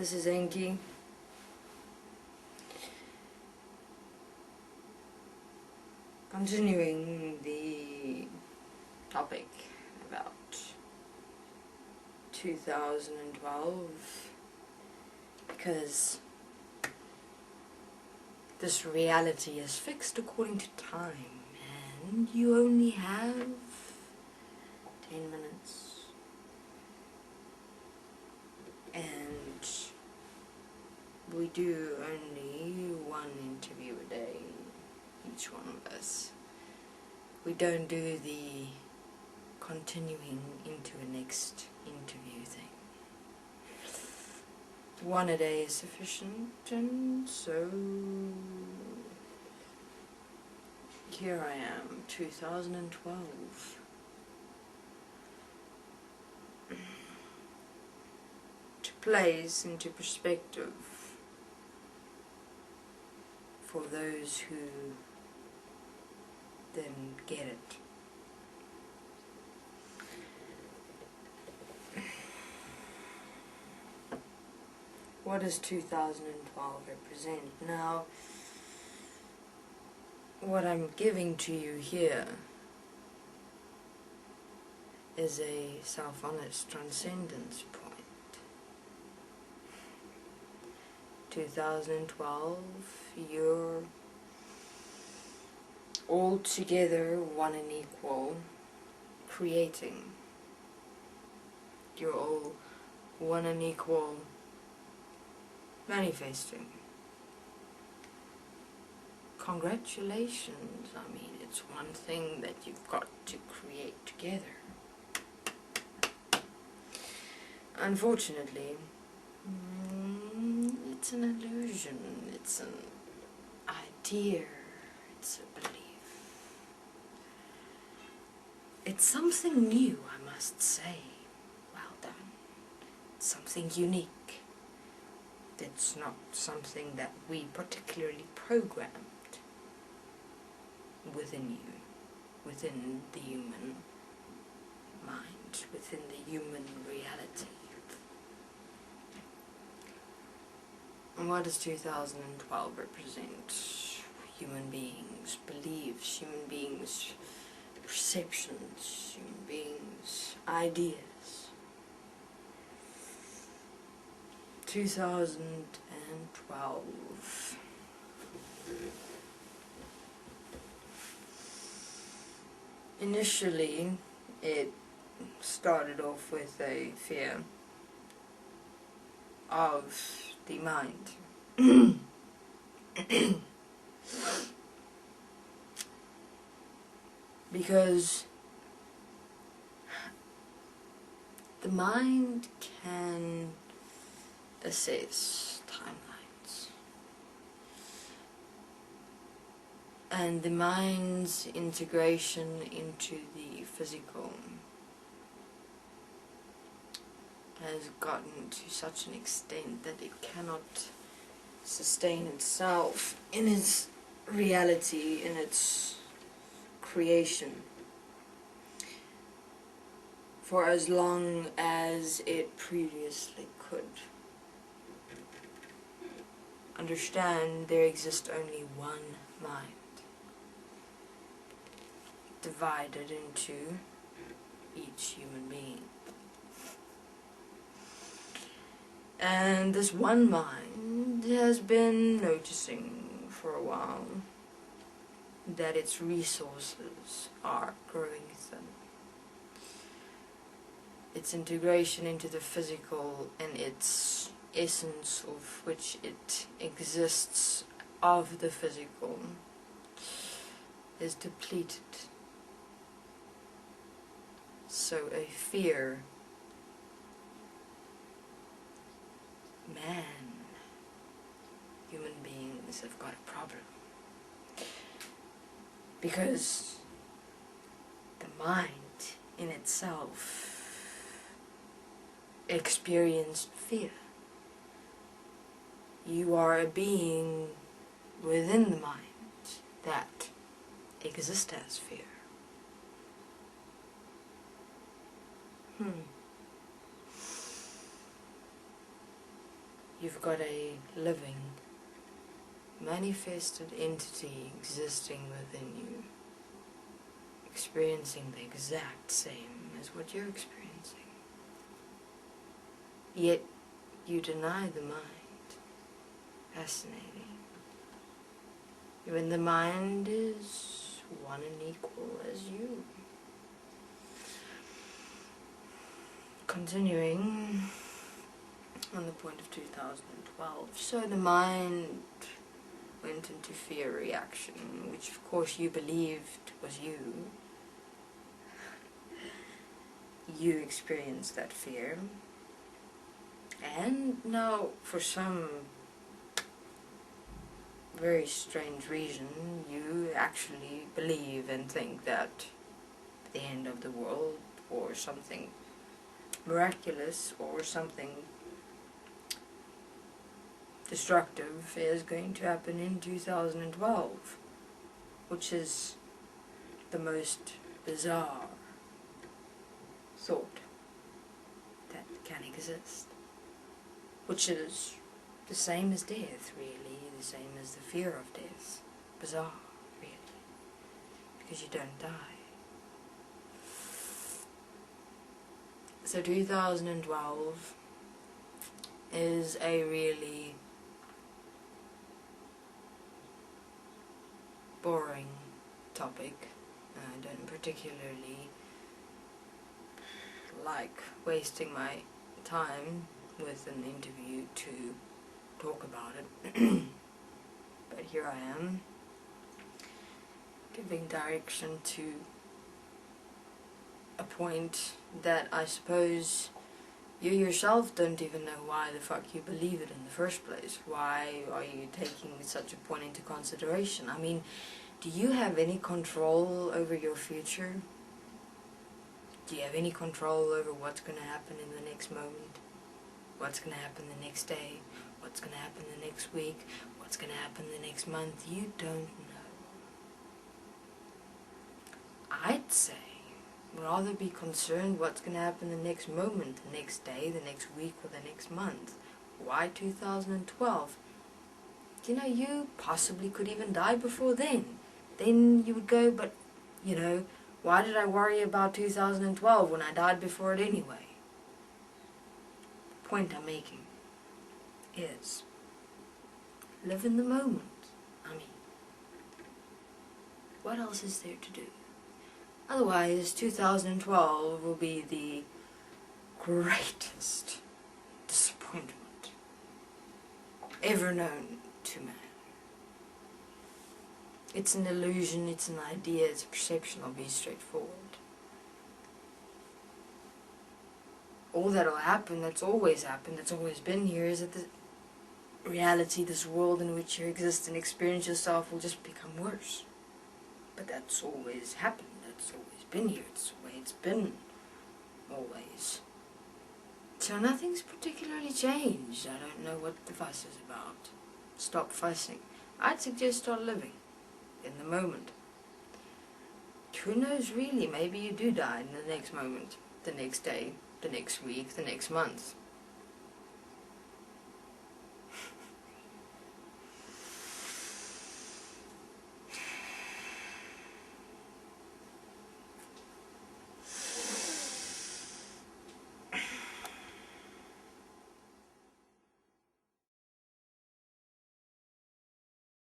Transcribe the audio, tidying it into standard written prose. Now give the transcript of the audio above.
This is Enki. Continuing the topic about 2012, because this reality is fixed according to time and you only have 10 minutes. And we do only one interview a day, each one of us. We don't do the continuing into a next interview thing. One a day is sufficient, and so here I am, 2012. To place into perspective for those who didn't get it. What does 2012 represent? Now, what I'm giving to you here is a self-honest transcendence point. 2012, you're all together, one and equal, creating. You're all one and equal, manifesting. Congratulations. I mean, it's one thing that you've got to create together. Unfortunately, it's an illusion, it's an idea, it's a belief. It's something new, I must say. Well done. It's something unique. It's not something that we particularly programmed within you, within the human mind, within the human reality. And what does 2012 represent? Human beings' beliefs, human beings' perceptions, human beings' ideas. 2012. Initially, it started off with a fear of the mind. Because the mind can assess timelines, and the mind's integration into the physical has gotten to such an extent that it cannot sustain itself in its reality, in its creation, for as long as it previously could. Understand, there exists only one mind, divided into each human being. And this one mind has been noticing for a while that its resources are growing thin. Its integration into the physical and its essence of which it exists of the physical is depleted. So a fear, man, human beings have got a problem. Because the mind in itself experienced fear. You are a being within the mind that exists as fear. you've got a living, manifested entity existing within you, experiencing the exact same as what you're experiencing. Yet you deny the mind. Fascinating. When the mind is one and equal as you. Continuing on the point of 2012. So the mind went into fear reaction, which of course you believed was you. You experienced that fear. And now, for some very strange reason, you actually believe and think that the end of the world, or something miraculous, or something destructive is going to happen in 2012, which is the most bizarre thought that can exist, which is the same as death, really, the same as the fear of death. Bizarre, really, because you don't die. So 2012 is a really boring topic. I don't particularly like wasting my time with an interview to talk about it. But here I am, giving direction to a point that I suppose you yourself don't even know why the fuck you believe it in the first place. Why are you taking such a point into consideration? I mean, do you have any control over your future? Do you have any control over what's going to happen in the next moment? What's going to happen the next day? What's going to happen the next week? What's going to happen the next month? You don't know. I'd say rather be concerned what's going to happen the next moment, the next day, the next week, or the next month. Why 2012? You know, you possibly could even die before then. Then you would go, but, you know, why did I worry about 2012 when I died before it anyway? The point I'm making is, live in the moment. I mean, what else is there to do? Otherwise, 2012 will be the greatest disappointment ever known to man. It's an illusion, it's an idea, it's a perception. I'll be straightforward. All that'll happen, that's always happened, that's always been here, is that the reality, this world in which you exist and experience yourself, will just become worse. But that's always happened. It's always been here, it's the way it's been, always. So nothing's particularly changed. I don't know what the fuss is about. Stop fussing. I'd suggest start living in the moment. Who knows really, maybe you do die in the next moment, the next day, the next week, the next month.